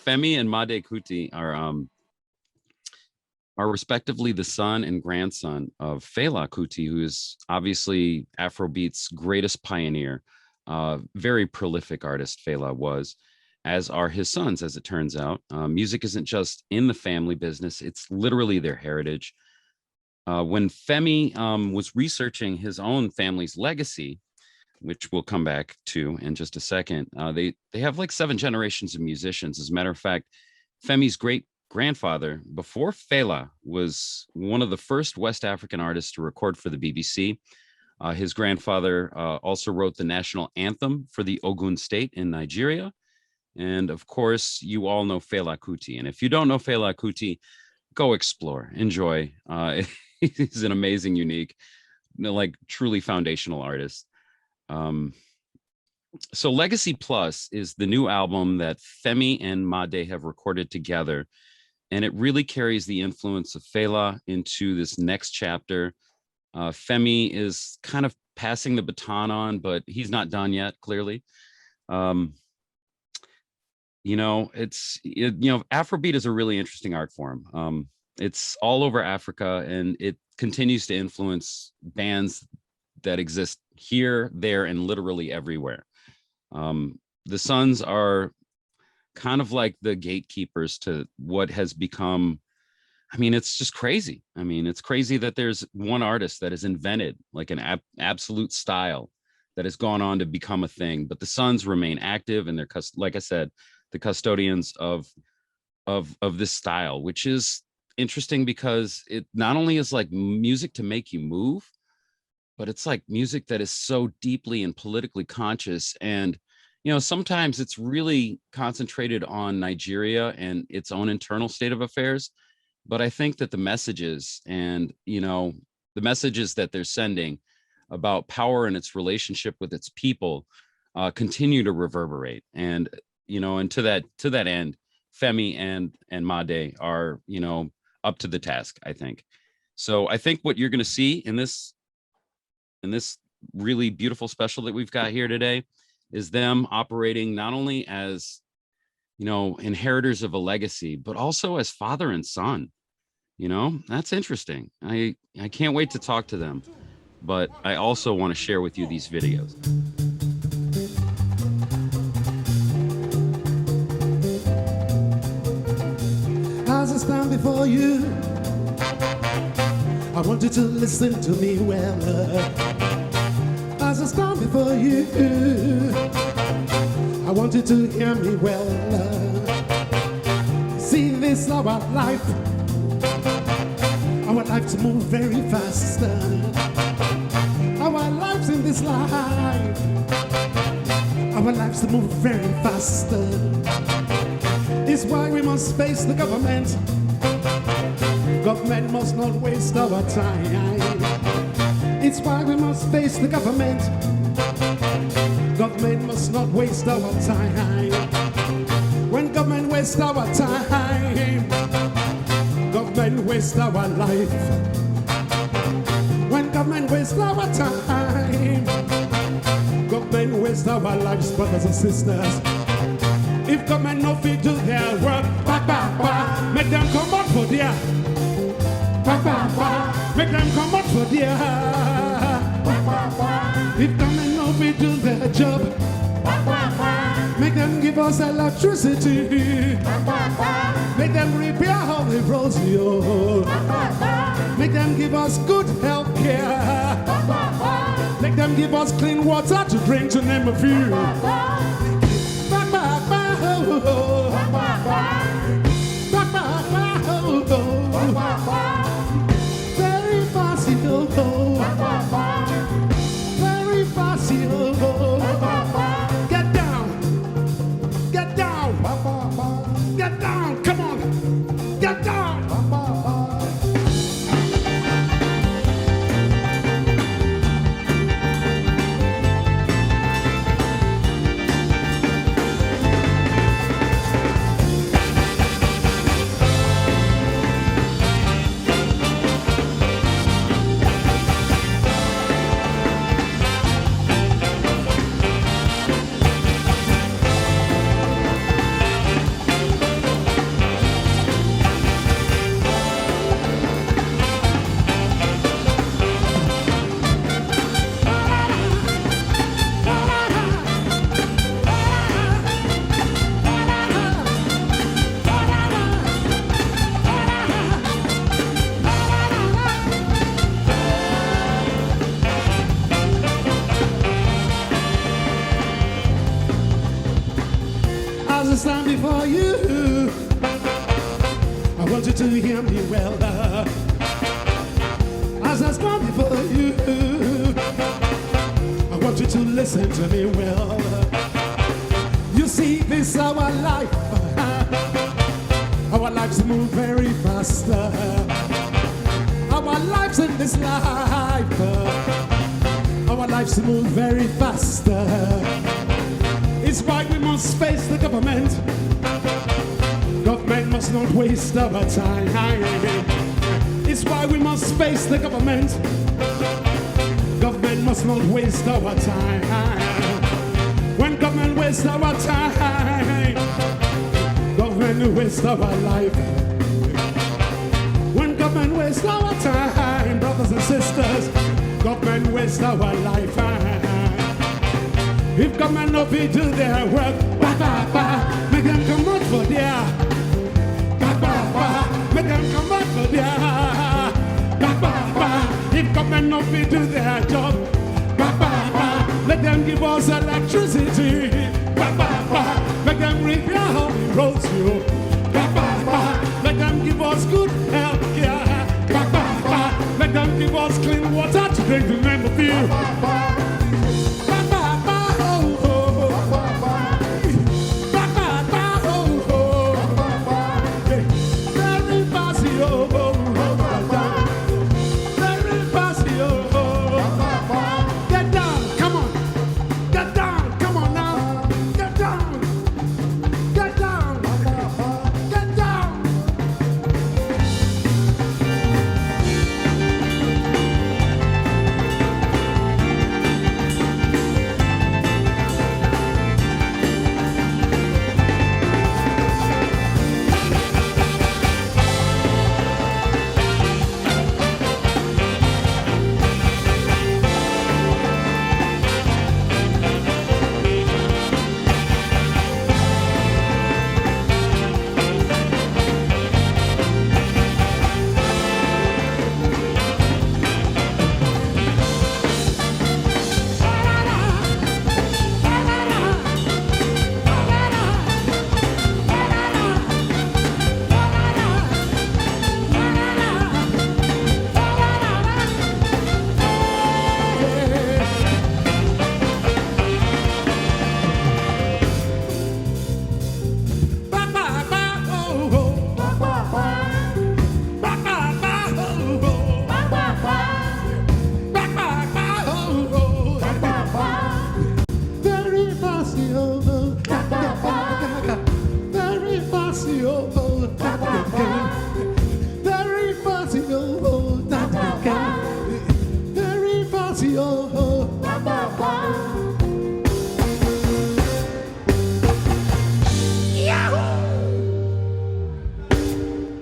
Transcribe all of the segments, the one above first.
Femi and Made Kuti are respectively the son and grandson of Fela Kuti, who is obviously Afrobeat's greatest pioneer. Very prolific artist Fela was, as are his sons, as it turns out. Music isn't just in the family business, it's literally their heritage. When Femi was researching his own family's legacy, which we'll come back to in just a second, they have like 7 generations of musicians. As a matter of fact, Femi's great grandfather, before Fela, was one of the first West African artists to record for the BBC. His grandfather also wrote the national anthem for the Ogun State in Nigeria. And of course, you all know Fela Kuti. And if you don't know Fela Kuti, go explore, enjoy. He's an amazing, unique, like truly foundational artist. So Legacy Plus is the new album that Femi and Made have recorded together. And it really carries the influence of Fela into this next chapter. Femi is kind of passing the baton on, but he's not done yet, clearly. Afrobeat is a really interesting art form. It's all over Africa, and it continues to influence bands that exist here, there, and literally everywhere. The Sons are kind of like the gatekeepers to what has become, it's just crazy. It's crazy that there's one artist that has invented like an absolute style that has gone on to become a thing, but the Sons remain active, and they're, like I said, the custodians of this style, which is interesting because it not only is like music to make you move, but it's like music that is so deeply and politically conscious. And sometimes it's really concentrated on Nigeria and its own internal state of affairs. But I think that the messages and, the messages that they're sending about power and its relationship with its people continue to reverberate. And, and to that end, Femi and Made are, up to the task, I think. So I think what you're going to see in this really beautiful special that we've got here today is them operating not only as, inheritors of a legacy, but also as father and son. That's interesting. I can't wait to talk to them, but I also want to share with you these videos. As I stand before you, I want you to listen to me well. As I stand before you, I want you to hear me well. See, this our life. I would like to move very fast. Our lives in this life, our lives to move very fast. It's why we must face the government. Government must not waste our time. It's why we must face the government. Government must not waste our time. When government wastes our time, government wastes our life. When government wastes our time, government wastes our lives, brothers and sisters. If government no fit do their work, make them come out for their. Make them come out for their. If government no fit do their job, make them give us electricity. Make them repair all the roads, yo. Make them give us good health care. Make them give us clean water to drink, to name a few. Very fast, very fast, get down, get down, get down, come on, get down. to hear me well. As I stand before you, I want you to listen to me well. You see, this is our life. Our lives move very fast. Our lives in this life, our lives move very fast. It's why we must face the government. Government must not waste our time. It's why we must face the government. Government must not waste our time. When government wastes our time, government wastes our life. When government wastes our time, brothers and sisters, government wastes our life. If government no be do their work, make them come out for their. Make them come out for their. If government no be do their job, let them give us electricity. Make them repair how we roads you. Let them give us good health care. Let them give us clean water to drink the name of you.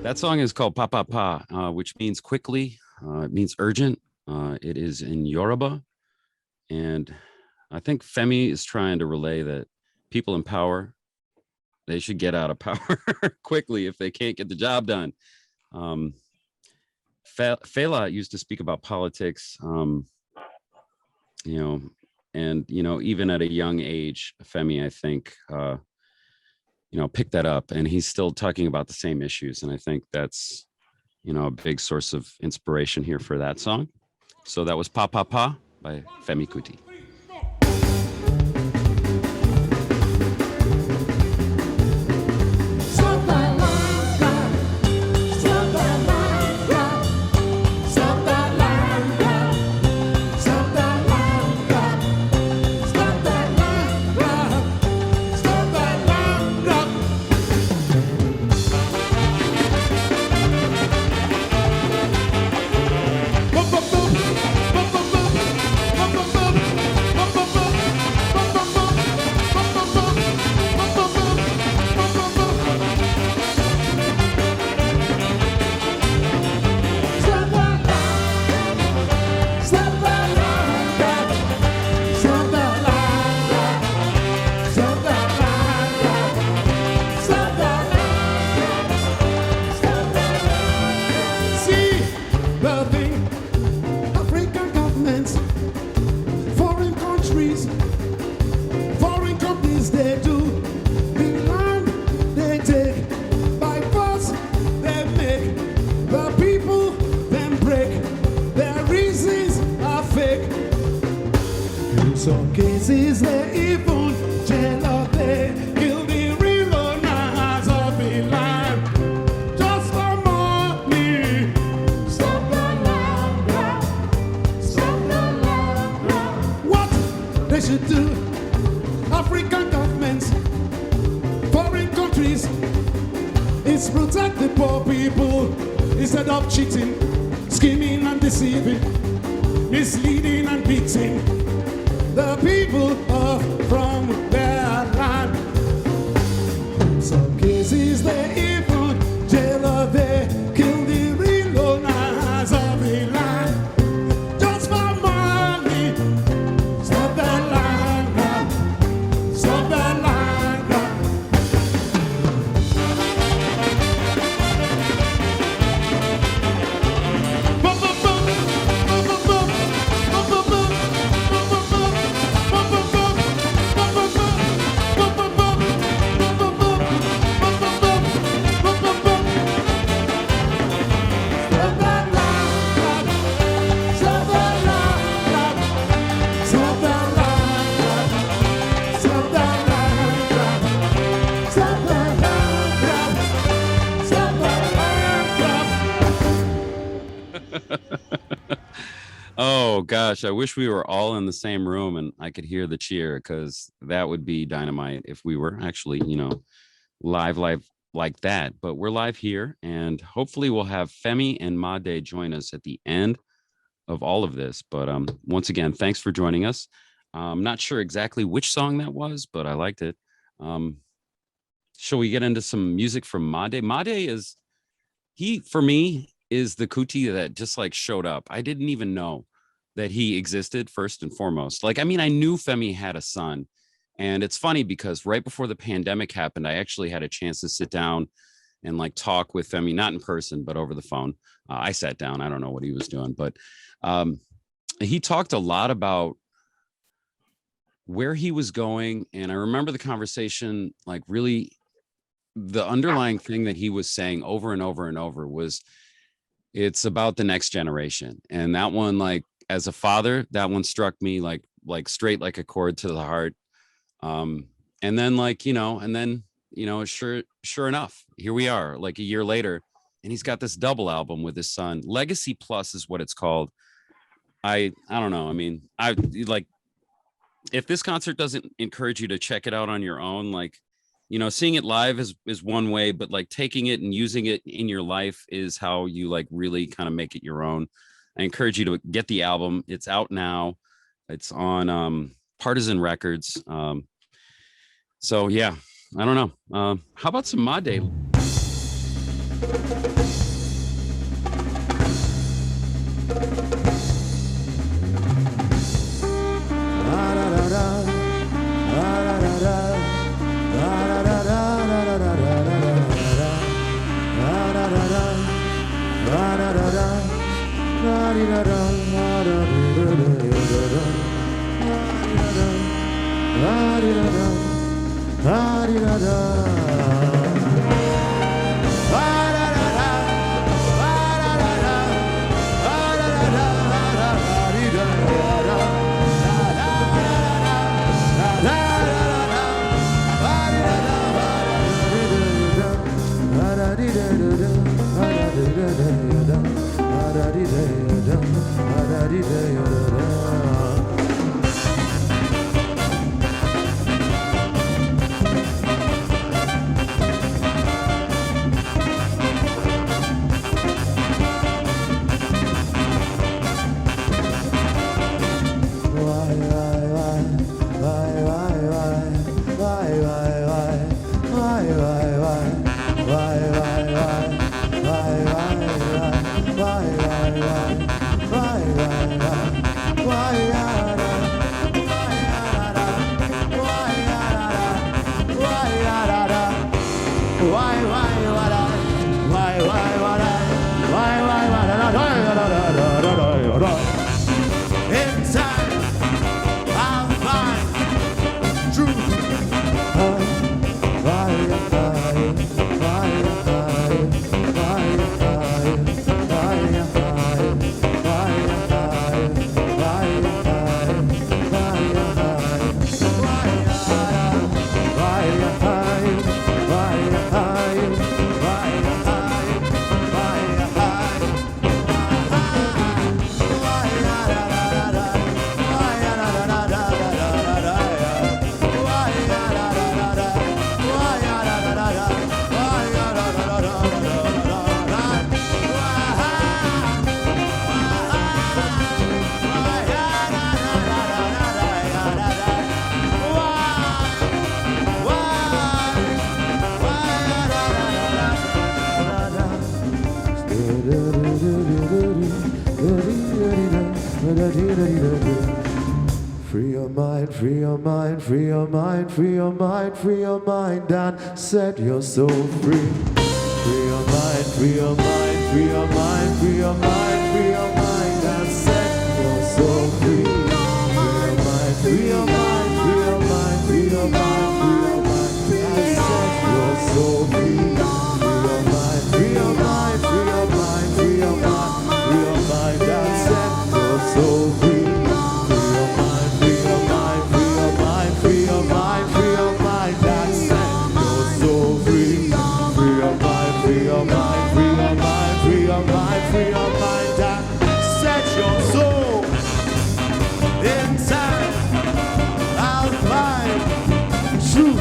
That song is called Pa Pa Pa, which means quickly. It means urgent. It is in Yoruba. And I think Femi is trying to relay that people in power, they should get out of power quickly if they can't get the job done. Fela used to speak about politics, and, even at a young age, Femi, I think, picked that up, and he's still talking about the same issues. And I think that's, a big source of inspiration here for that song. So that was Pa Pa Pa by Femi Kuti. They do, the land they take, by force they make. Some cases they even jail they kill the real owners of the land just for money. Stop the land grab. Stop the land grab. What they should do, African governments, foreign countries, is protect the poor people instead of cheating, scheming and deceiving, misleading and beating the people from their land. Some cases they even jail they kill the real owners of the land just for money. Stop the land grab. Stop the land grab. Oh gosh, I wish we were all in the same room and I could hear the cheer, because that would be dynamite if we were actually, live like that. But we're live here, and hopefully we'll have Femi and Made join us at the end of all of this. But once again, thanks for joining us. I'm not sure exactly which song that was, but I liked it. Shall we get into some music from Made? Made for me, is the Kuti that just like showed up. I didn't even know that he existed, first and foremost. Like, I mean, I knew Femi had a son, and it's funny because right before the pandemic happened, I actually had a chance to sit down and like talk with Femi, not in person, but over the phone. I sat down. I don't know what he was doing, but he talked a lot about where he was going. And I remember the conversation, like really the underlying thing that he was saying over and over and over was, it's about the next generation. And that one, like, as a father, that one struck me like straight like a cord to the heart. And then sure enough, here we are like a year later, and he's got this double album with his son. Legacy Plus is what it's called. I don't know. I mean, I like, if this concert doesn't encourage you to check it out on your own, like, seeing it live is one way, but like taking it and using it in your life is how you like really kind of make it your own. I encourage you to get the album. It's out now. It's on Partisan Records. So yeah, I don't know. How about some Made? Free your mind, free your mind, free your mind, free your mind, free your mind, and set your soul free. Free your mind, free your mind, free your mind, free your mind, free your mind, and set your soul free. Free your mind, free your mind, free your mind, free your mind, free your mind, and set your soul free. Free your mind, free your mind, free your mind, free your mind, and set your soul free. Free your mind and set your soul inside, out, mind, truth.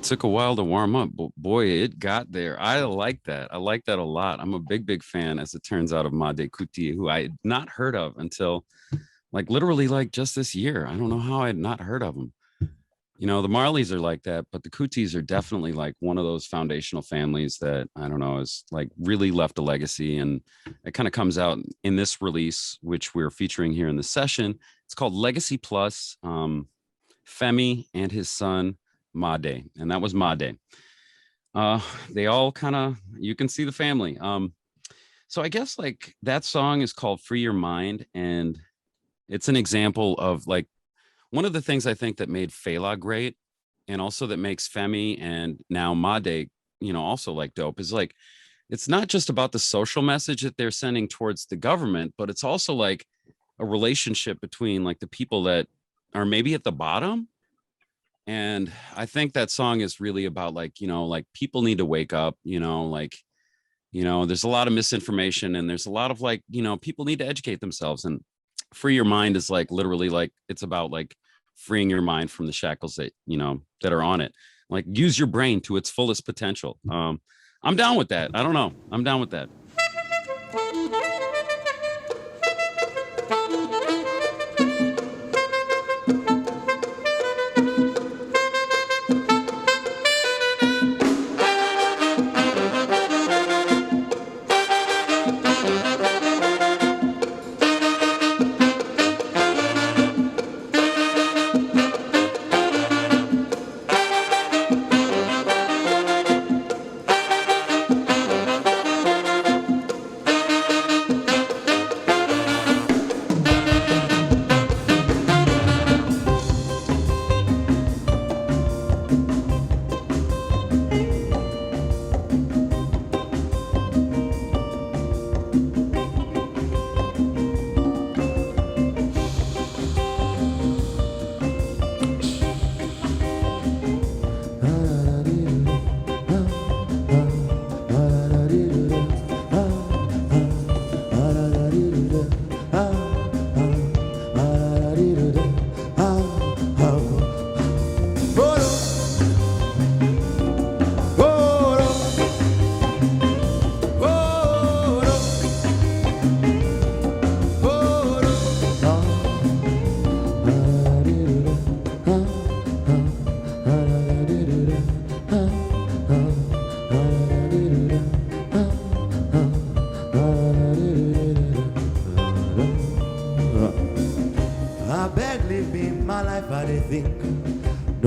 Took a while to warm up, but boy, it got there. I like that. I like that a lot. I'm a big fan, as it turns out, of Made Kuti, who I had not heard of until like literally like just this year. I don't know how I had not heard of them. You know, the Marleys are like that, but the Kutis are definitely like one of those foundational families that, I don't know, is like really left a legacy. And it kind of comes out in this release, which we're featuring here in the session. It's called Legacy Plus. Femi and his son Made, and that was Made. They all kind of, you can see the family. So I guess like that song is called Free Your Mind, and it's an example of like one of the things I think that made Fela great, and also that makes Femi and now Made, you know, also like dope, is like it's not just about the social message that they're sending towards the government, but it's also like a relationship between like the people that are maybe at the bottom. And I think that song is really about like, you know, like people need to wake up, you know, like, you know, there's a lot of misinformation, and there's a lot of like, you know, people need to educate themselves. And Free Your Mind is like literally like it's about like freeing your mind from the shackles that, you know, that are on it. Like use your brain to its fullest potential. I'm down with that. I don't know. I'm down with that.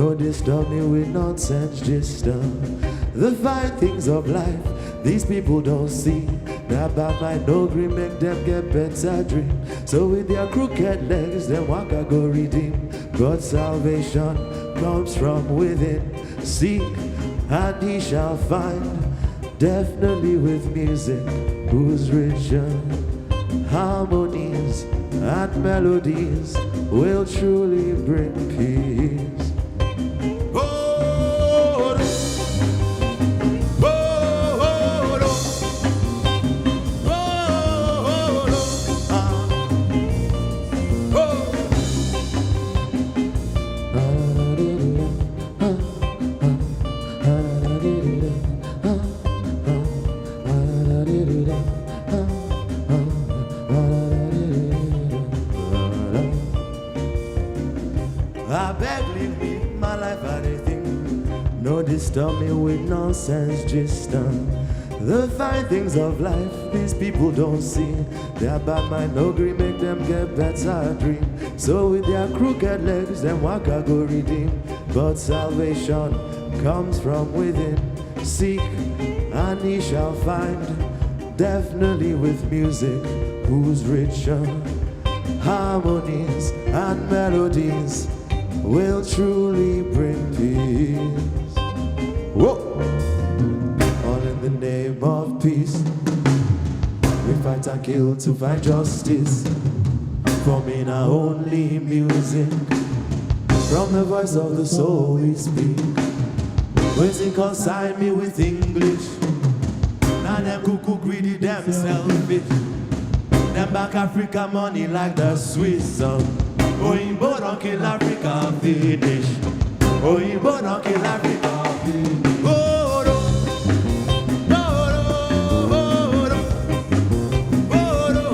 No disturb me with nonsense, just the fine things of life these people don't see. That bad mind no green make them get better dream. So with their crooked legs, them waka go redeem. God's salvation comes from within. Seek and he shall find. Definitely with music, who's richer. Harmonies and melodies will truly bring peace. I beg, leave me my life and anything. No disturb me with nonsense, just the fine things of life these people don't see. Their bad mind no green make them get better dream. So with their crooked legs, them waka go redeem. But salvation comes from within. Seek and he shall find. Definitely with music, who's richer. Harmonies and melodies will truly bring peace. Whoa! All in the name of peace. We fight and kill to find justice. For me now only music. From the voice of the soul we speak. When consign me with English. Now them cuckoo greedy, them selfish. Them back Africa money like the Swiss song. Oyinbo don't kill Africa finish. Oyinbo don't kill Africa finish. Oh, no. No, no, no. Oh, no. Oh, no.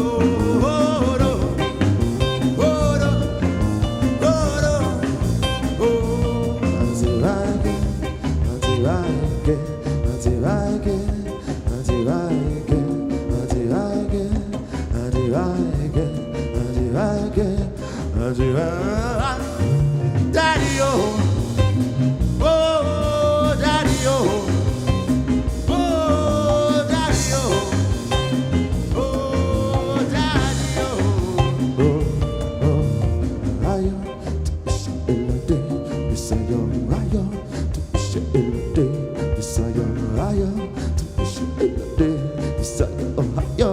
Oh, no. Oh, no. Oh, anti-Rage, anti-Rage, anti-Rage, anti-Rage, anti-Rage, anti-Rage, anti-Rage. Daddy, oh, oh, daddy, oh, oh, daddy, oh, oh, daddy, oh, oh, ayo, elade, bisayo, ayo, elade, bisayo, ayo, elade, bisayo, ayo,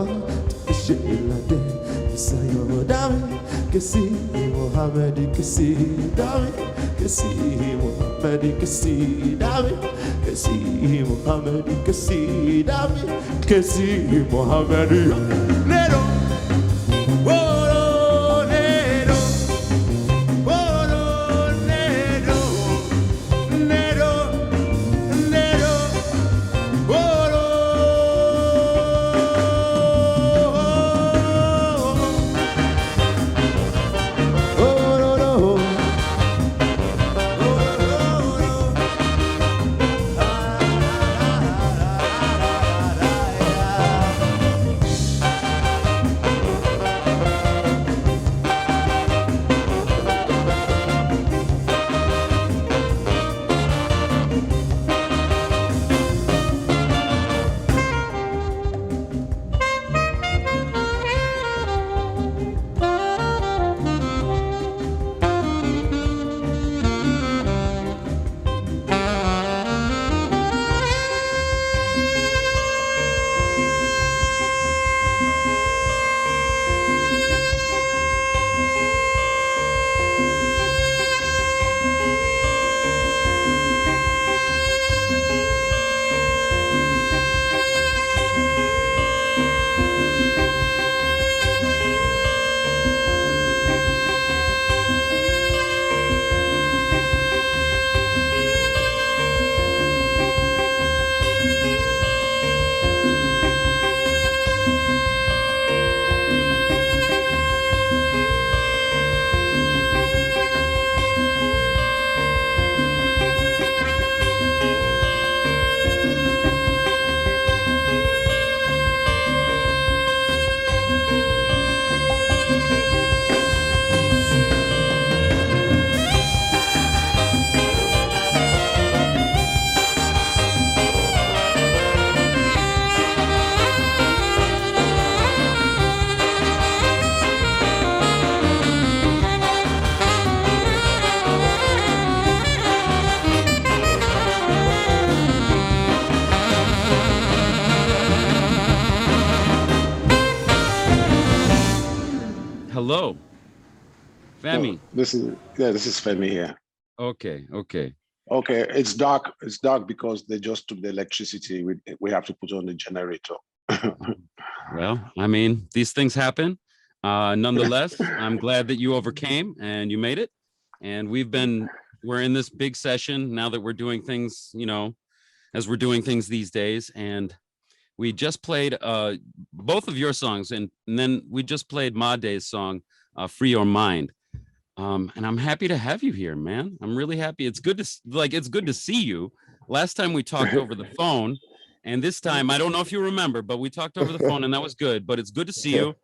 elade, bisayo, dami. Kesi Mohammed, Kesi Dami, Kesi Mohammed, Kesi Dami, Kesi Mohammed, Kesi Dami, Kesi Mohammed. Nedo, oh Nedo, oh Nedo, Nedo, Nedo, oh. Hello, No, Femi. this is Femi here. Okay, okay. Okay, it's dark. It's dark because they just took the electricity. We have to put on the generator. Well, I mean, these things happen. Nonetheless, I'm glad that you overcame and you made it. And we're in this big session now that we're doing things, as we're doing things these days. And we just played both of your songs, and then we just played Made's song, Free Your Mind. And I'm happy to have you here, man. I'm really happy. It's good to see you. Last time we talked over the phone, and this time, I don't know if you remember, but we talked over the phone and that was good, but it's good to see you.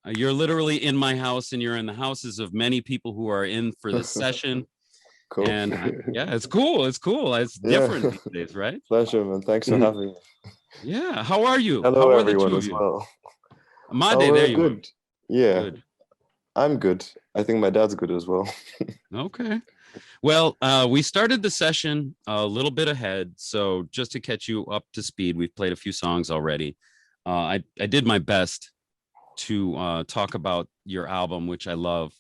You're literally in my house and you're in the houses of many people who are in for this session. Cool. And yeah, it's cool. It's cool. It's different these days, right? Pleasure, man. Thanks for having me. Yeah. How are you? Hello, How are everyone, the two as of you? well. Made, there you good. Yeah, Good. I'm good. I think my dad's good as well. Okay. Well, we started the session a little bit ahead. So just to catch you up to speed, we've played a few songs already. I did my best to talk about your album, which I love,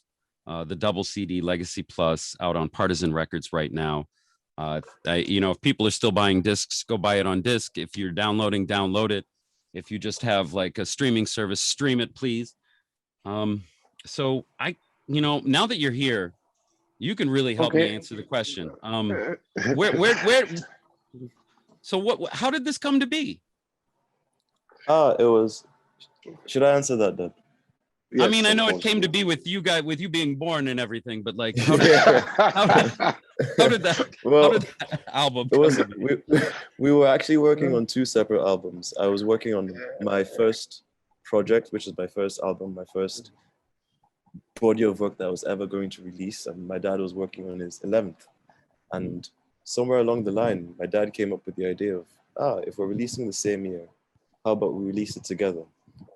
the double CD Legacy Plus, out on Partisan Records right now. If people are still buying discs, go buy it on disc. If you're downloading, download it. If you just have like a streaming service, stream it, please. So now that you're here, you can really help me answer the question. Where? So how did this come to be? It was. Should I answer that, Dad? Yes, I mean, I know it came to be with you being born and everything, but like, how did that album It was. come to be? We were actually working on two separate albums. I was working on my first project, which is my first album, my first body of work that I was ever going to release, and my dad was working on his 11th. And somewhere along the line, my dad came up with the idea of, if we're releasing the same year, how about we release it together?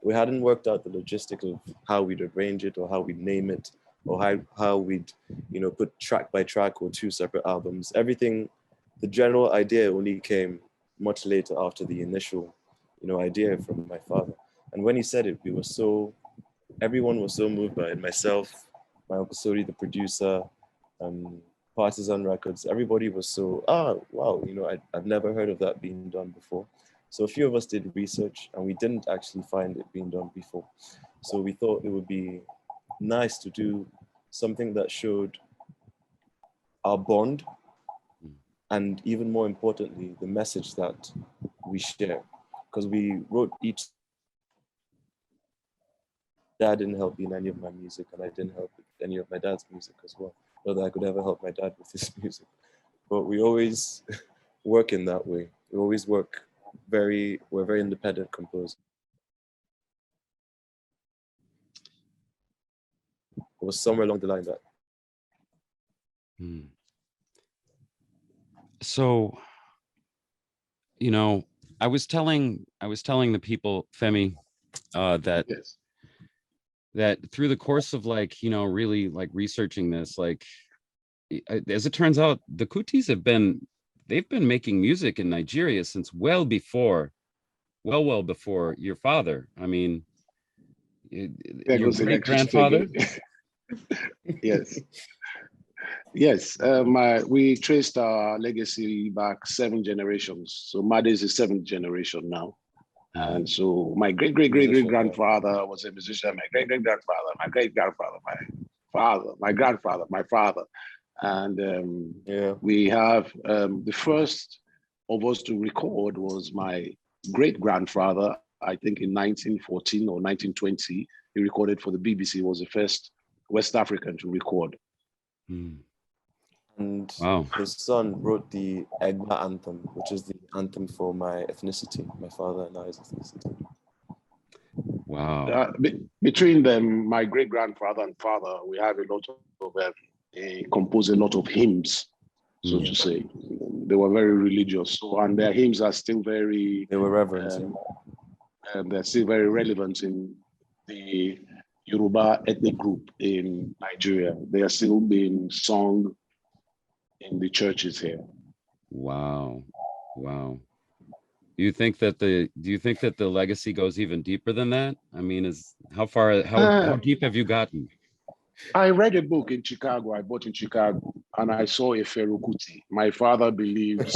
We hadn't worked out the logistics of how we'd arrange it or how we'd name it or how we'd, put track by track or two separate albums. Everything, the general idea only came much later after the initial, idea from my father. And when he said it, everyone was so moved by it. Myself, my Uncle Sodi, the producer, Partisan Records, everybody was so, wow, I've never heard of that being done before. So a few of us did research and we didn't actually find it being done before. So we thought it would be nice to do something that showed our bond and, even more importantly, the message that we share. Because we wrote each. Dad didn't help me in any of my music, and I didn't help with any of my dad's music as well. Not that I could ever help my dad with his music. But we always work in that way. We always work we're very independent composers. It was somewhere along the line that. So, I was telling the people, Femi, that Yes. that through the course of really researching this, as it turns out, the Kutis they've been making music in Nigeria since well before your father. I mean, your great grandfather. Yes. Yes. We traced our legacy back 7 generations. So Made is the 7th generation now. And so my great grandfather was a musician. My great grandfather, my great grandfather, my father, my grandfather, my father. And we have the first of us to record was my great grandfather. I think in 1914 or 1920, he recorded for the BBC. He was the first West African to record. And wow. His son wrote the Egba anthem, which is the anthem for my ethnicity, my father and I's ethnicity. Wow. Between them, my great grandfather and father, we have a lot of composed a lot of hymns, so to say. They were very religious, and their hymns are still very. They were reverent. And they're still very relevant in the Yoruba ethnic group in Nigeria. They are still being sung in the churches here. Wow. Do you think that the legacy goes even deeper than that? I mean, how Uh, deep have you gotten? I read a book in Chicago. I bought in Chicago, and I saw a Pharaoh Kuti. My father believes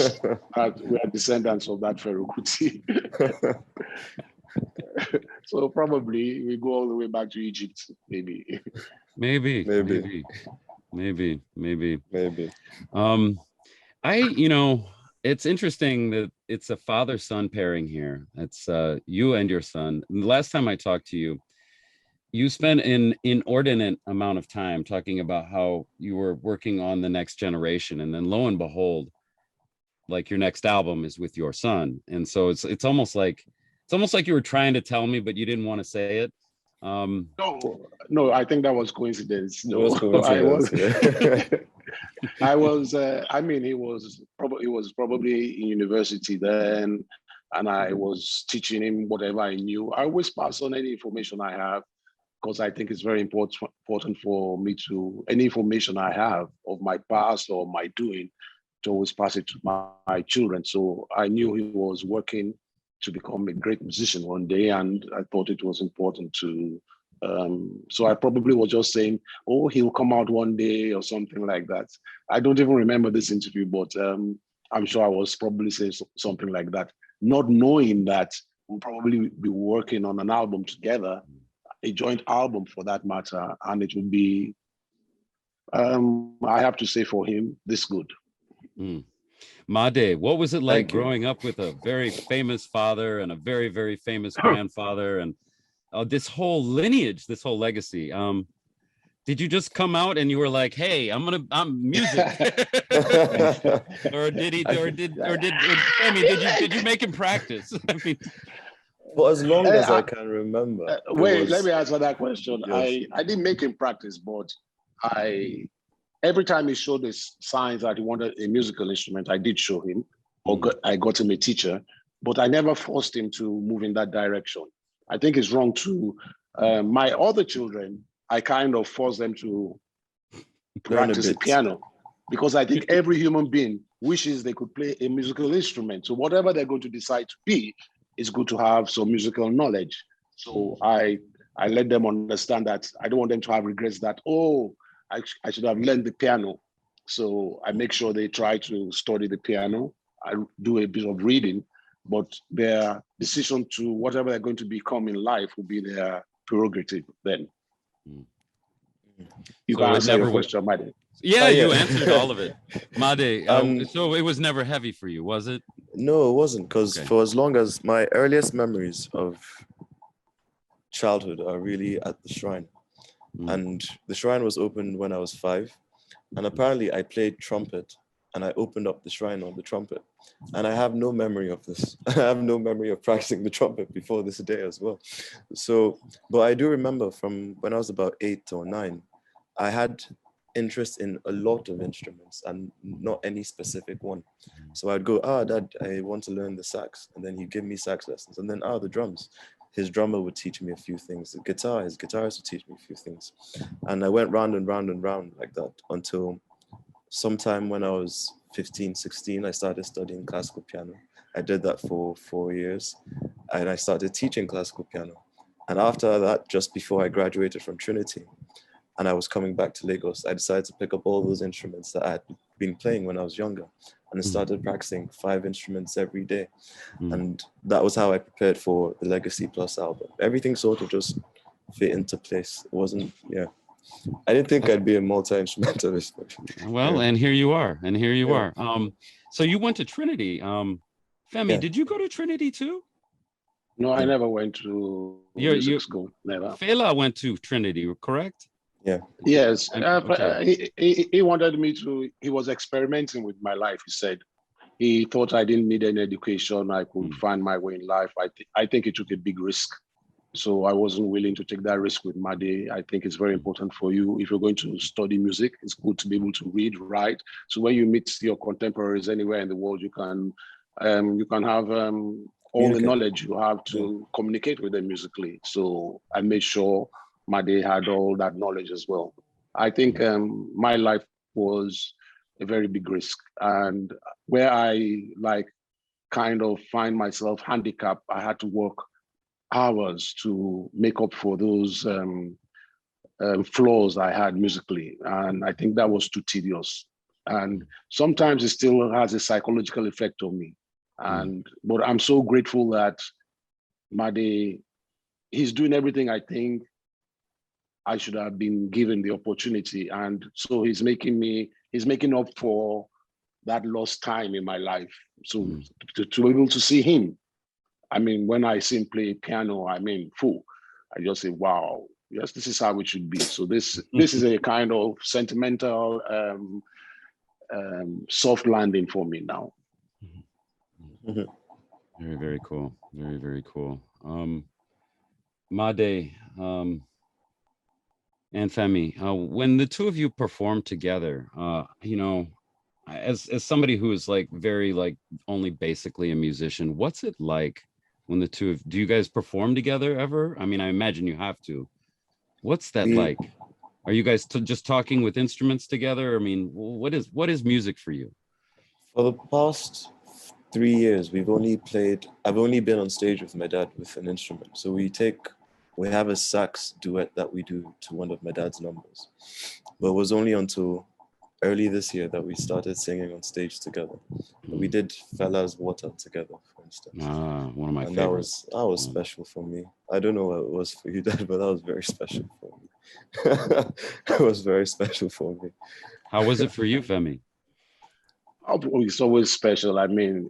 that we are descendants of that Pharaoh Kuti. So probably we go all the way back to Egypt, maybe. Maybe, Maybe. maybe, maybe, maybe. Maybe. Um, it's interesting that it's a father-son pairing here. It's you and your son. And the last time I talked to you, you spent an inordinate amount of time talking about how you were working on the next generation, and then lo and behold, like your next album is with your son. And so it's almost like you were trying to tell me, but you didn't want to say it. No, I think that was coincidence. It No, was coincidence. I was. I mean, he was probably in university then, and I was teaching him whatever I knew. I always pass on any information I have because I think it's very important for me to any information I have of my past or my doing to always pass it to my children. So I knew he was working to become a great musician one day, and I thought it was important to. So I probably was just saying, "Oh, he'll come out one day" or something like that. I don't even remember this interview, but I'm sure I was probably saying something like that, not knowing that we'll probably be working on an album together, a joint album for that matter, and it would be, I have to say, for him, this good. Mm. Made, what was it like Thank you. growing up with a very famous father and a very, very famous grandfather and this whole lineage, this whole legacy? Did you just come out and you were like, "Hey, I'm music," or Femi, did you make him practice? I mean, For as long as I can remember. Wait, let me answer that question. Yes. I didn't make him practice, but every time he showed his signs that he wanted a musical instrument, I did show him, or I got him a teacher, but I never forced him to move in that direction. I think it's wrong to my other children. I kind of force them to practice the piano because I think every human being wishes they could play a musical instrument. So whatever they're going to decide to be, it's good to have some musical knowledge. So I let them understand that I don't want them to have regrets that, oh, I should have learned the piano. So I make sure they try to study the piano. I do a bit of reading, but their decision to whatever they're going to become in life will be their prerogative then. You so can answer your question, Made. Yeah, you answered all of it. Made, so it was never heavy for you, was it? No, it wasn't, because for as long as my earliest memories of childhood are really at the shrine. And the shrine was opened when I was 5. And apparently I played trumpet and I opened up the shrine on the trumpet. And I have no memory of this. I have no memory of practicing the trumpet before this day as well. So, but I do remember from when I was about 8 or 9, I had interest in a lot of instruments and not any specific one. So I'd go, Dad, I want to learn the sax. And then he'd give me sax lessons. And then, the drums. His drummer would teach me a few things. His guitarist would teach me a few things. And I went round and round and round like that until sometime when I was 15, 16, I started studying classical piano. I did that for 4 years and I started teaching classical piano. And after that, just before I graduated from Trinity and I was coming back to Lagos, I decided to pick up all those instruments that I had been playing when I was younger. And I started practicing 5 instruments every day. And that was how I prepared for the Legacy Plus album. Everything sort of just fit into place. It wasn't, I didn't think I'd be a multi-instrumentalist. Well, and here you are, are. So you went to Trinity. Femi, did you go to Trinity too? No, I never went to music school. Never. Fela went to Trinity, correct? Yeah. Yes. He wanted me to, he was experimenting with my life. He said he thought I didn't need any education. I could find my way in life. I think he took a big risk. So I wasn't willing to take that risk with Made. I think it's very important for you. If you're going to study music, it's good to be able to read, write. So when you meet your contemporaries anywhere in the world, you can have all the knowledge you have to communicate with them musically. So I made sure Made had all that knowledge as well. I think my life was a very big risk. And where I kind of find myself handicapped. I had to work hours to make up for those flaws I had musically. And I think that was too tedious. And sometimes it still has a psychological effect on me. But I'm so grateful that Made, he's doing everything I think I should have been given the opportunity. And so he's making up for that lost time in my life. So to be able to see him, I mean, when I see him play piano, I mean, I just say, wow, yes, this is how it should be. So this is a kind of sentimental soft landing for me now. Very, very cool. Very, very cool. Made and Femi, when the two of you perform together, you know, as somebody who is like very like only basically a musician, what's it like when the two of do you guys perform together ever? I mean, I imagine you have to. What's that like? Are you guys just talking with instruments together? I mean, what is music for you? For the past 3 years, I've only been on stage with my dad with an instrument. So we have a sax duet that we do to one of my dad's numbers. But it was only until early this year that we started singing on stage together. We did Fella's Water together, for instance. One of my favorites. That was special for me. I don't know what it was for you, Dad, but that was very special for me. It was very special for me. How was it for you, Femi? Oh, it's always special. I mean,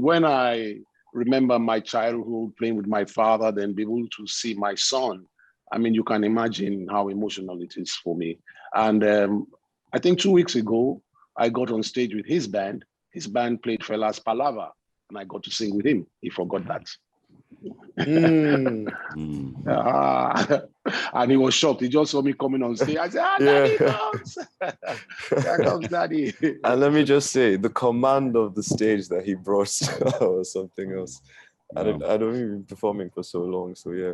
when I remember my childhood playing with my father, then be able to see my son, I mean, you can imagine how emotional it is for me. And I think 2 weeks ago, I got on stage with his band. His band played Fella's Palava, and I got to sing with him. He forgot that. And he was shocked. He just saw me coming on stage. I said, Daddy comes. Here comes Daddy. And let me just say, the command of the stage that he brought was something else. I don't even been performing for so long, so yeah.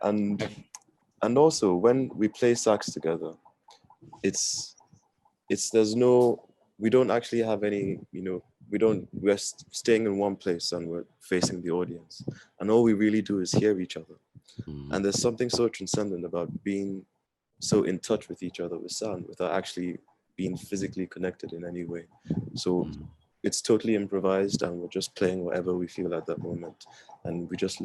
And also when we play sax together, we don't actually have any, we're staying in one place and we're facing the audience. And all we really do is hear each other. And there's something so transcendent about being so in touch with each other with sound without actually being physically connected in any way. So it's totally improvised and we're just playing whatever we feel at that moment. And we just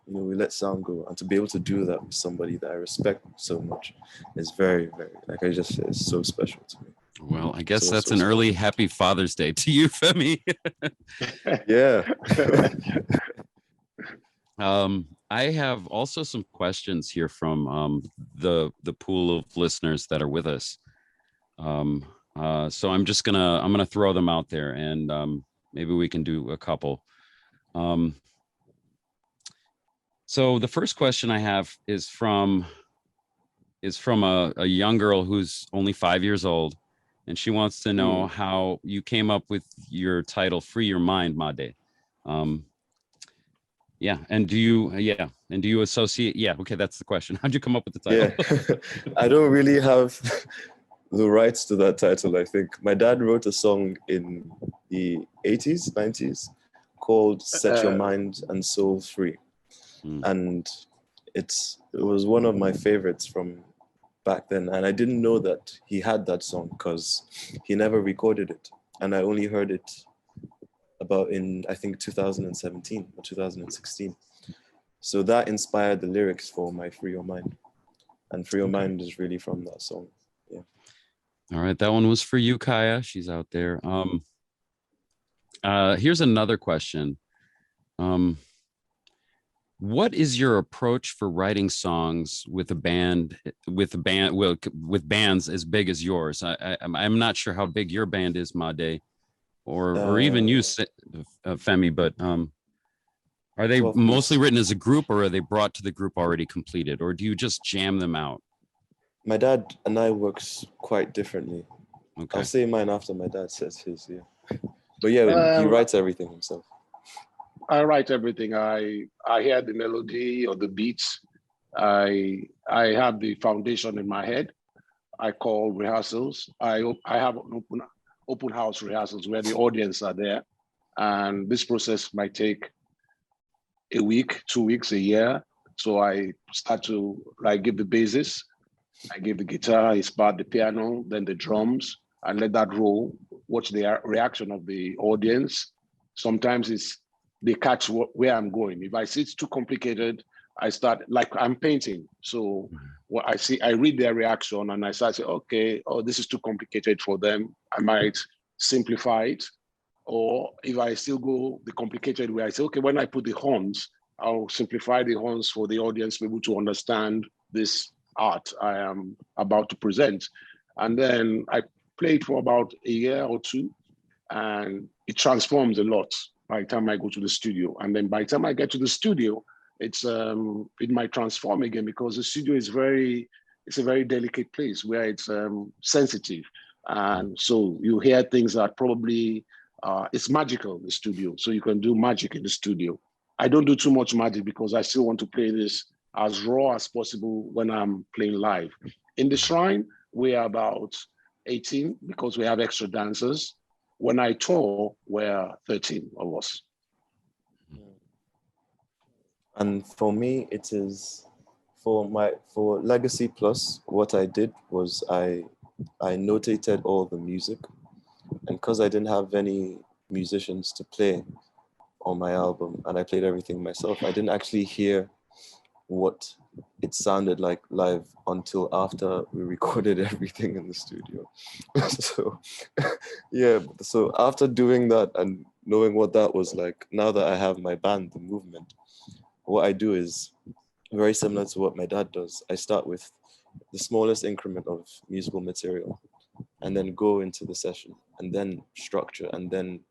we let sound go. And to be able to do that with somebody that I respect so much is very, very, it's so special to me. Well, I guess that's an early happy Father's Day to you, Femi. Yeah. I have also some questions here from the pool of listeners that are with us. So I'm gonna throw them out there, and maybe we can do a couple. So the first question I have is from a young girl who's only 5 years old, and she wants to know how you came up with your title "Free Your Mind," Made. And do you associate? Yeah, okay, that's the question. How'd you come up with the title? Yeah. I don't really have the rights to that title. I think my dad wrote a song in the 80s, 90s called "Set Your Mind and Soul Free," and it was one of my favorites from back then. And I didn't know that he had that song because he never recorded it, and I only heard it about in I think 2017 or 2016. So that inspired the lyrics for my "Free Your Mind," and "Free Your Mind" is really from that song. Yeah. All right, that one was for you, Kaya. She's out there. Here's another question. What is your approach for writing songs with bands as big as yours? I'm not sure how big your band is, Made, or even you, Femi, but are they mostly written as a group, or are they brought to the group already completed, or do you just jam them out? My dad and I works quite differently. Okay. I'll say mine after my dad says his, yeah. But yeah, he writes everything himself. I write everything. I hear the melody or the beats. I have the foundation in my head. I call rehearsals. I have open house rehearsals where the audience are there. And this process might take a week, 2 weeks, a year. So I start to like give the basis. I give the guitar, I start the piano, then the drums, and let that roll. Watch the reaction of the audience. Sometimes they catch where I'm going. If I see it's too complicated, I start like I'm painting. So what I see, I read their reaction and I start to say, okay, oh, this is too complicated for them. I might simplify it. Or if I still go the complicated way, I say, okay, when I put the horns, I'll simplify the horns for the audience to be able to understand this art I am about to present. And then I played for about a year or two, and it transforms a lot by the time I go to the studio. And then by the time I get to the studio, it might transform again, because the studio is it's a very delicate place where it's sensitive. And so you hear things that probably, it's magical in the studio. So you can do magic in the studio. I don't do too much magic because I still want to play this as raw as possible when I'm playing live. In the shrine, we are about 18 because we have extra dancers. When I tour, we're 13 of us. And for me, it is for Legacy Plus, what I did was I notated all the music. And because I didn't have any musicians to play on my album and I played everything myself, I didn't actually hear what it sounded like live until after we recorded everything in the studio. So yeah, so after doing that and knowing what that was like, now that I have my band, The Movement, what I do is very similar to what my dad does. I start with the smallest increment of musical material and then go into the session and then structure and then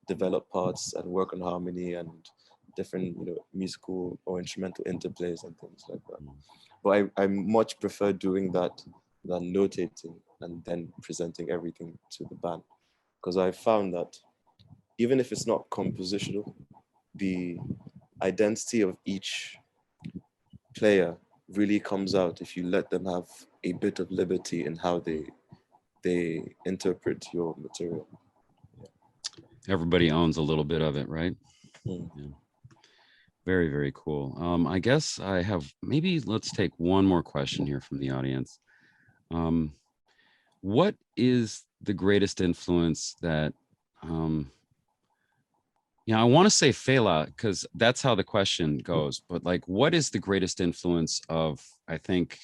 develop parts and work on harmony and different, musical or instrumental interplays and things like that. But I much prefer doing that than notating and then presenting everything to the band. Because I found that even if it's not compositional, the identity of each player really comes out if you let them have a bit of liberty in how they interpret your material. Everybody owns a little bit of it, right? Yeah. Very, very cool. I guess I have, maybe let's take one more question here from the audience. What is the greatest influence that, I want to say Fela, because that's how the question goes, but like, what is the greatest influence of, I think,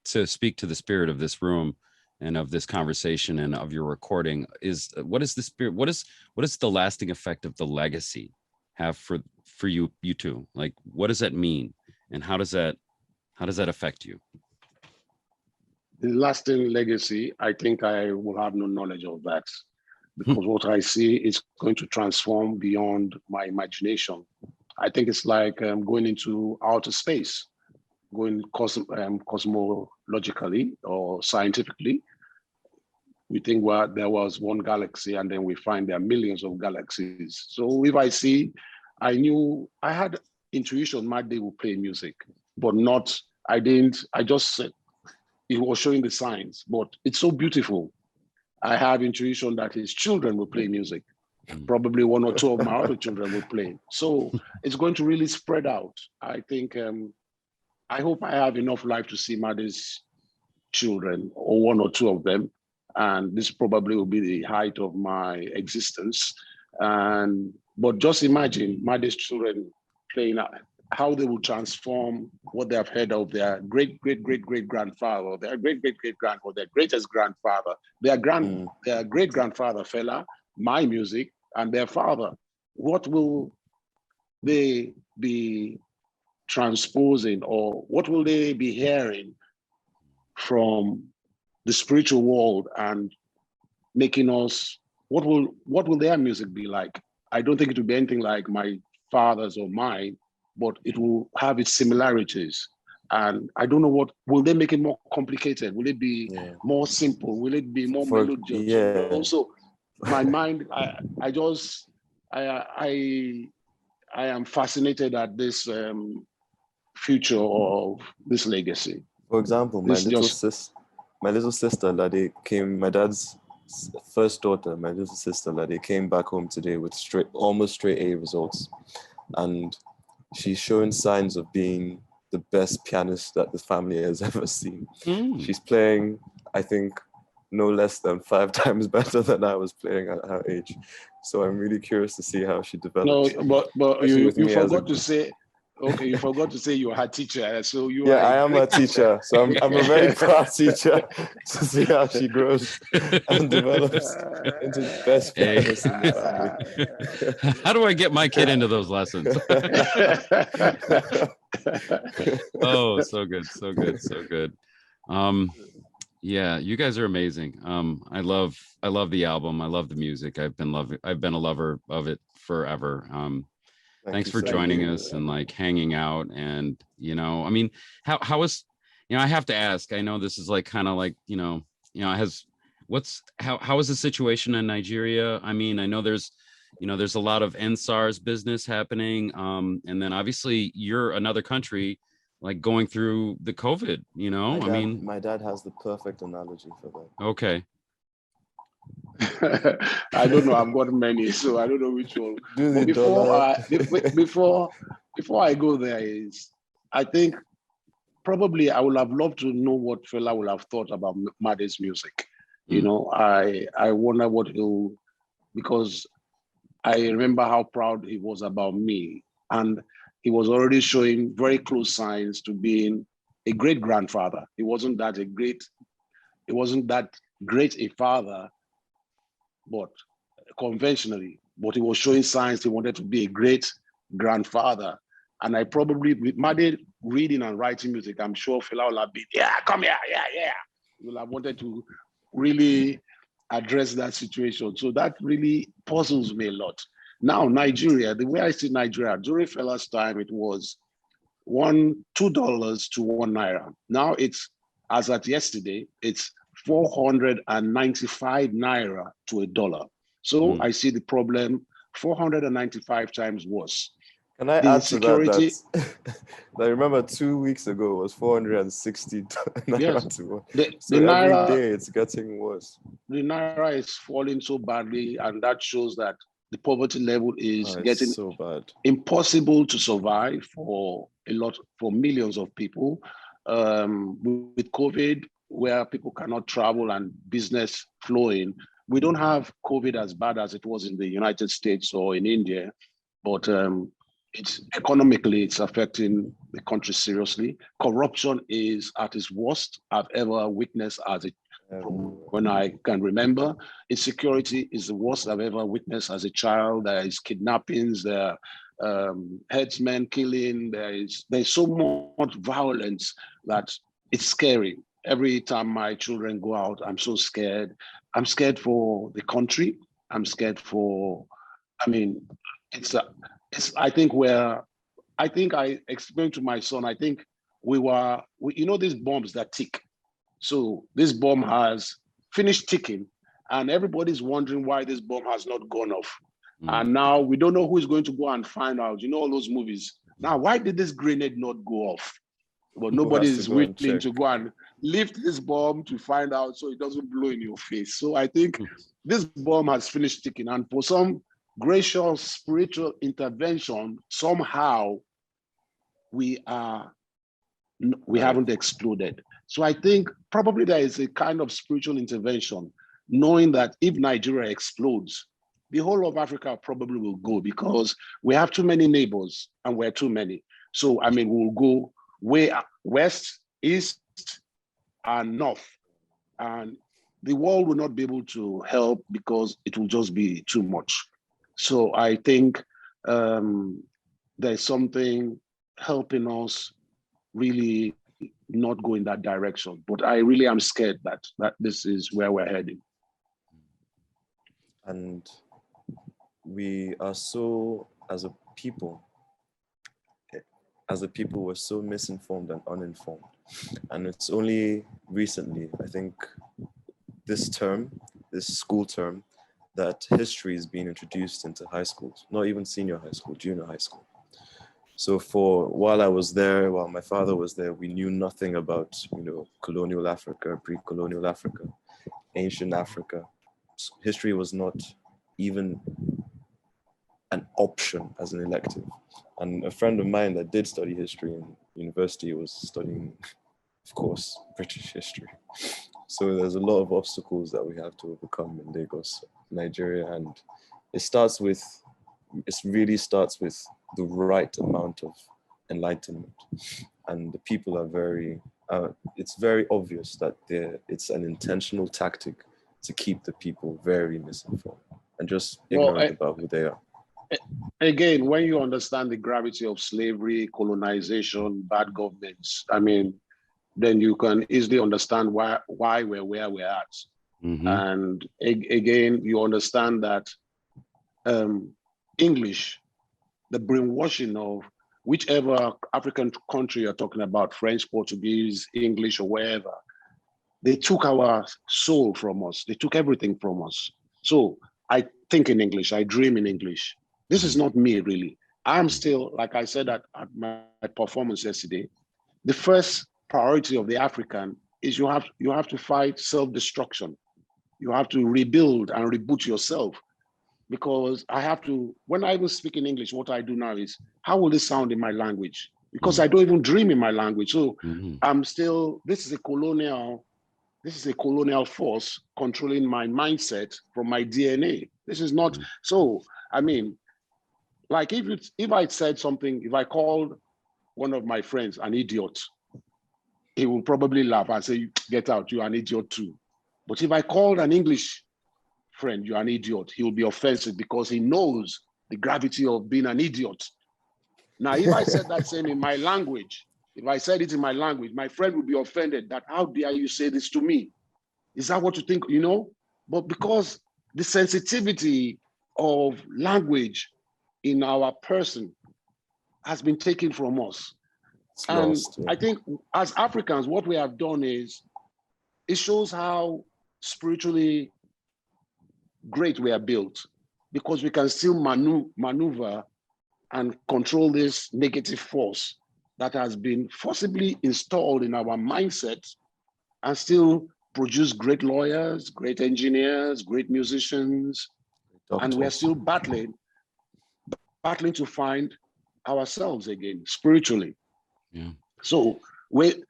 to speak to the spirit of this room and of this conversation and of your recording, what is the spirit, what is the lasting effect of the legacy have for you two? Like, what does that mean, and how does that affect you? The lasting legacy, I think I will have no knowledge of that, because what I see is going to transform beyond my imagination. I think it's like going into outer space, going cosmologically or scientifically. We think, well, there was one galaxy, and then we find there are millions of galaxies. So if I see, I had intuition Made will play music, but I just said, he was showing the signs, but it's so beautiful. I have intuition that his children will play music. Probably one or two of my other children will play. So it's going to really spread out. I think, I hope I have enough life to see Made's children, or one or two of them. And this probably will be the height of my existence. But just imagine Made's children playing, how they will transform what they have heard of their great-great-great-great-grandfather, their great-great-great-grandfather, their greatest-grandfather, their great-grandfather Fela, my music, and their father. What will they be transposing, or what will they be hearing from the spiritual world and making us, what will their music be like? I don't think it will be anything like my father's or mine, but it will have its similarities. And I don't know, what will they make it more complicated? Will it be more simple? Will it be more melodious? Yeah. Also, my mind, I am fascinated at this future of this legacy. For example, my little sister Lade came, my dad's first daughter, my little sister, Lade, came back home today with almost straight A results. And she's showing signs of being the best pianist that the family has ever seen. She's playing, I think, no less than 5 times better than I was playing at her age. So I'm really curious to see how she develops. No, but you me forgot to say. Okay, you forgot to say you're her teacher. So you yeah, are. I am a teacher. So I'm a very proud teacher to see how she grows and develops into the best pianist in the family. How do I get my kid into those lessons? Oh, so good, so good, so good. Yeah, you guys are amazing. I love the album. I love the music. I've been a lover of it forever. Thanks for joining us and like hanging out. And I mean, how is, I have to ask, I know this is like kind of like, how is the situation in Nigeria? I mean, I know there's a lot of NSARS business happening. And then obviously you're another country like going through the COVID, my dad has the perfect analogy for that. Okay. I don't know. I've got many, so I don't know which one. But before I go there, I think probably I would have loved to know what Fela would have thought about Made's music. I wonder what because I remember how proud he was about me, and he was already showing very close signs to being a great grandfather. He wasn't that great a father, but conventionally, but he was showing signs he wanted to be a great grandfather. And I probably, with Made reading and writing music, I'm sure Fela will have been, come here, yeah. He will have wanted to really address that situation. So that really puzzles me a lot. Now, Nigeria, the way I see Nigeria, during Fela's time, it was $2 to 1 naira. Now it's, as at yesterday, it's 495 naira to $1. So I see the problem 495 times worse. Can I add to that? I remember 2 weeks ago it was 460 naira yes. to 1. So the every naira, day it's getting worse. The naira is falling so badly, and that shows that the poverty level is getting so bad, impossible to survive for millions of people. With COVID, where people cannot travel and business flowing, we don't have COVID as bad as it was in the United States or in India, but it's affecting the country seriously. Corruption is at its worst I've ever witnessed when I can remember. Insecurity is the worst I've ever witnessed as a child. There is kidnappings, there are headsmen killing, there's so much violence that it's scary. Every time my children go out, I'm so scared. I'm scared for the country. I'm scared for, I think I explained to my son, I think these bombs that tick. So this bomb has finished ticking, and everybody's wondering why this bomb has not gone off. And now we don't know who is going to go and find out. All those movies. Now, why did this grenade not go off? But nobody is willing to go and lift this bomb to find out so it doesn't blow in your face. So I think this bomb has finished ticking, and for some gracious spiritual intervention, somehow we haven't exploded. So I think probably there is a kind of spiritual intervention, knowing that if Nigeria explodes, the whole of Africa probably will go, because we have too many neighbors and we're too many. So, we'll go way west, east, and north. And the world will not be able to help because it will just be too much. So I think there's something helping us really not go in that direction. But I really am scared that this is where we're heading. And we are so, as a people, we're so misinformed and uninformed. And it's only recently, I think this school term, that history is being introduced into high schools, not even senior high school, junior high school. So while I was there, while my father was there, we knew nothing about, colonial Africa, pre-colonial Africa, ancient Africa, history was not even an option as an elective. And a friend of mine that did study history in university was studying, of course, British history. So there's a lot of obstacles that we have to overcome in Lagos, Nigeria, and it really starts with the right amount of enlightenment. And the people are it's very obvious that it's an intentional tactic to keep the people very misinformed and just ignorant about who they are. Again, when you understand the gravity of slavery, colonization, bad governments, I mean, then you can easily understand why we're where we're at. Mm-hmm. And again, you understand that English, the brainwashing of whichever African country you're talking about, French, Portuguese, English, or wherever, they took our soul from us. They took everything from us. So I think in English, I dream in English. This is not me, really. I'm still, like I said at my performance yesterday, the first priority of the African is you have to fight self-destruction. You have to rebuild and reboot yourself. Because I have to, when I even speak in English, what I do now is, how will this sound in my language? Because I don't even dream in my language. So I'm still, this is a colonial force controlling my mindset from my DNA. This is not, so, I mean, like if I said something, if I called one of my friends an idiot, he will probably laugh and say, get out, you're an idiot too. But if I called an English friend, you're an idiot, he will be offensive because he knows the gravity of being an idiot. Now, if I said that same in my language, if I said it in my language, my friend would be offended that, how dare you say this to me? Is that what you think, you know? But because the sensitivity of language in our person has been taken from us. And I think as Africans, what we have done is, it shows how spiritually great we are built, because we can still maneuver and control this negative force that has been forcibly installed in our mindset, and still produce great lawyers, great engineers, great musicians. Doctors. And we're still battling to find ourselves again spiritually. Yeah. So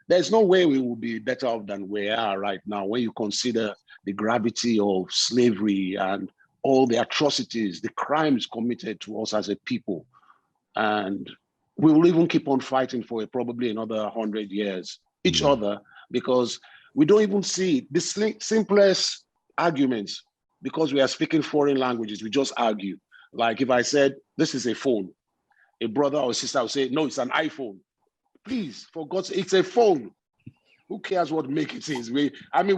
there's no way we will be better off than we are right now when you consider the gravity of slavery and all the atrocities, the crimes committed to us as a people. And we will even keep on fighting for probably another 100 years, each other, because we don't even see the simplest arguments, because we are speaking foreign languages, we just argue. Like if I said, this is a phone, a brother or sister will say, no, it's an iPhone. Please, for God's sake, it's a phone. Who cares what make it is? We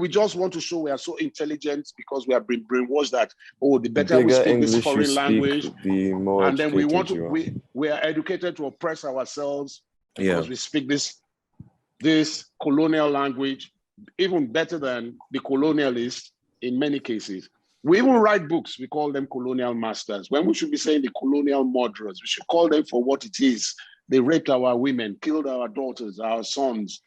just want to show we are so intelligent because we have been brainwashed that, oh, the better we speak English this foreign language, the more and then we want to, we are educated to oppress ourselves because we speak this colonial language even better than the colonialists in many cases. We even write books, we call them colonial masters, when we should be saying the colonial murderers. We should call them for what it is. They raped our women, killed our daughters, our sons.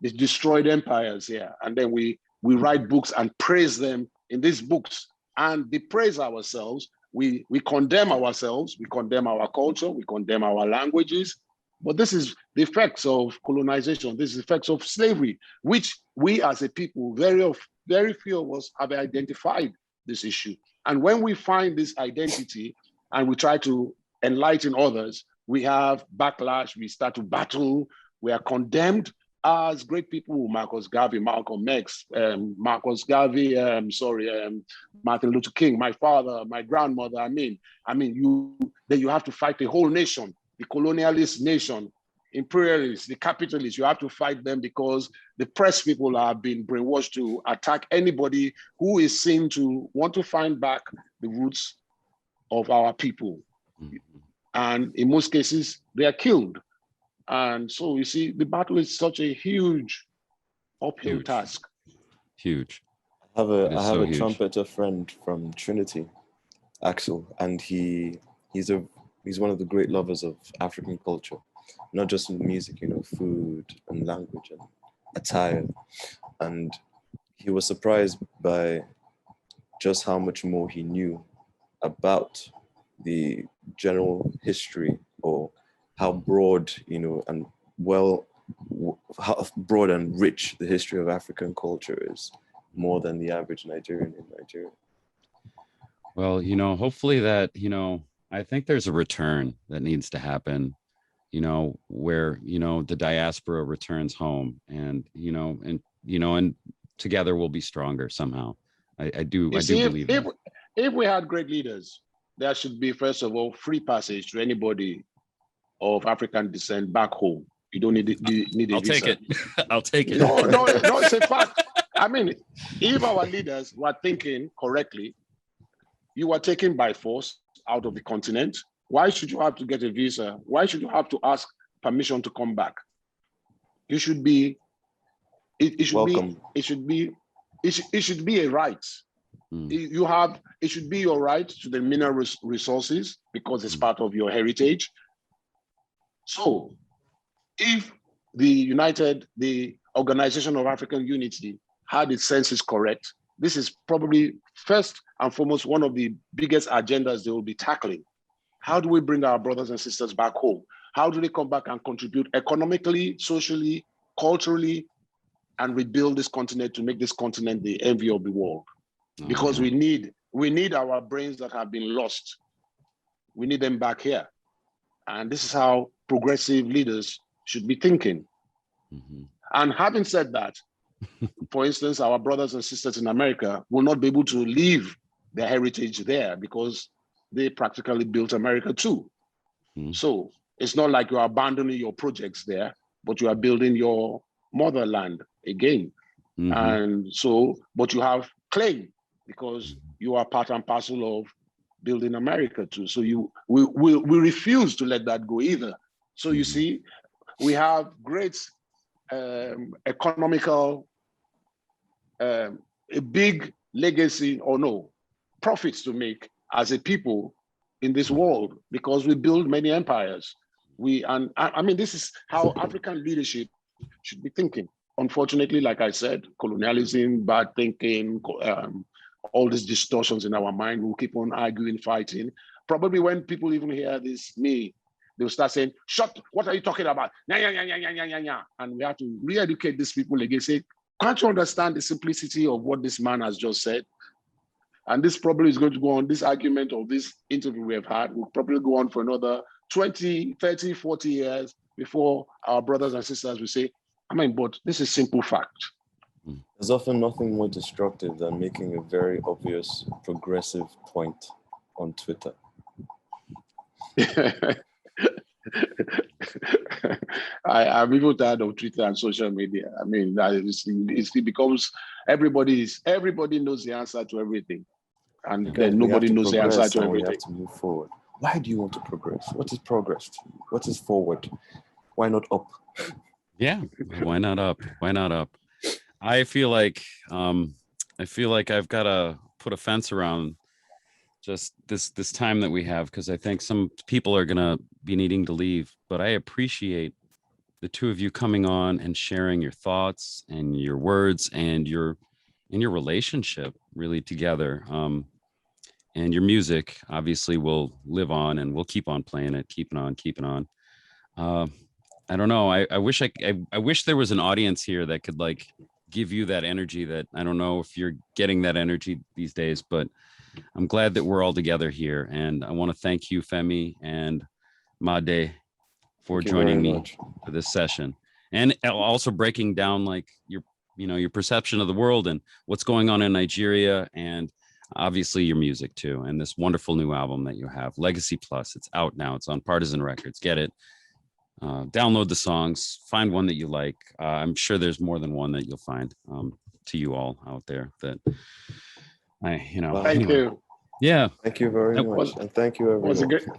They destroyed empires here. And then we write books and praise them in these books. And they praise ourselves. We condemn ourselves. We condemn our culture. We condemn our languages. But this is the effects of colonization. This is the effects of slavery, which we as a people, very few of us have identified this issue. And when we find this identity and we try to enlighten others, we have backlash, we start to battle, we are condemned as great people, Marcus Garvey, Malcolm X, Martin Luther King, my father, my grandmother, then you have to fight the whole nation, the colonialist nation, imperialists, the capitalists, you have to fight them because the press people are being brainwashed to attack anybody who is seen to want to find back the roots of our people. Mm-hmm. And in most cases, they are killed. And so you see, the battle is such a huge uphill task. Huge. I have a trumpeter friend from Trinity, Axel, and he's one of the great lovers of African culture, not just in music, food and language and attire. And he was surprised by just how much more he knew about the general history, or how broad, and how broad and rich the history of African culture is, more than the average Nigerian in Nigeria. Well, hopefully that, I think there's a return that needs to happen, where, the diaspora returns home, and, and together we'll be stronger somehow. I do believe that. If we had great leaders, there should be, first of all, free passage to anybody of African descent back home. You don't need a I'll visa. take it. I'll take it. No, it's a fact. I mean, if our leaders were thinking correctly, you were taken by force out of the continent. Why should you have to get a visa? Why should you have to ask permission to come back? You should be. It should Welcome. be. It should be a right. It should be your right to the mineral resources, because it's part of your heritage. So if the Organization of African Unity had its senses correct, this is probably first and foremost one of the biggest agendas they will be tackling. How do we bring our brothers and sisters back home? How do they come back and contribute economically, socially, culturally, and rebuild this continent to make this continent the envy of the world? Because we need our brains that have been lost. We need them back here. And this is how progressive leaders should be thinking. Mm-hmm. And having said that, for instance, our brothers and sisters in America will not be able to leave their heritage there, because they practically built America too. Mm-hmm. So it's not like you're abandoning your projects there, but you are building your motherland again. Mm-hmm. And so, but you have claim, because you are part and parcel of building America too. So we refuse to let that go either. So you see, we have great economical, a big legacy, or no, profits to make as a people in this world, because we build many empires. I mean, this is how African leadership should be thinking. Unfortunately, like I said, colonialism, bad thinking, all these distortions in our mind, we'll keep on arguing, fighting. Probably when people even hear this, they'll start saying, "Shut, what are you talking about? And we have to re-educate these people again, say, can't you understand the simplicity of what this man has just said? And this probably is going to go on, this argument or this interview we have had will probably go on for another 20, 30, 40 years before our brothers and sisters will say, but this is simple fact." There's often nothing more destructive than making a very obvious progressive point on Twitter. I'm even tired of Twitter and social media. I mean, it becomes everybody knows the answer to everything, and then nobody knows the answer to everything. We have to move forward. Why do you want to progress? What is progress to you? What is forward? Why not up? Yeah, why not up? Why not up? I feel like I've got to put a fence around just this time that we have, because I think some people are gonna be needing to leave. But I appreciate the two of you coming on and sharing your thoughts and your words and your relationship really together. And your music obviously will live on, and we'll keep on playing it, keeping on. I don't know. I wish there was an audience here that could like give you that energy that I don't know if you're getting that energy these days, but I'm glad that we're all together here. And I want to thank you, Femi and Made, for joining me for this session, and also breaking down like your perception of the world and what's going on in Nigeria, and obviously your music too, and this wonderful new album that you have, Legacy Plus. It's out now. It's on Partisan Records. Get it. Download the songs, find one that you like. I'm sure there's more than one that you'll find to you all out there that Thank anyway. you. Yeah. Thank you very much. And thank you, everyone. It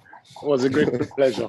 was a great pleasure.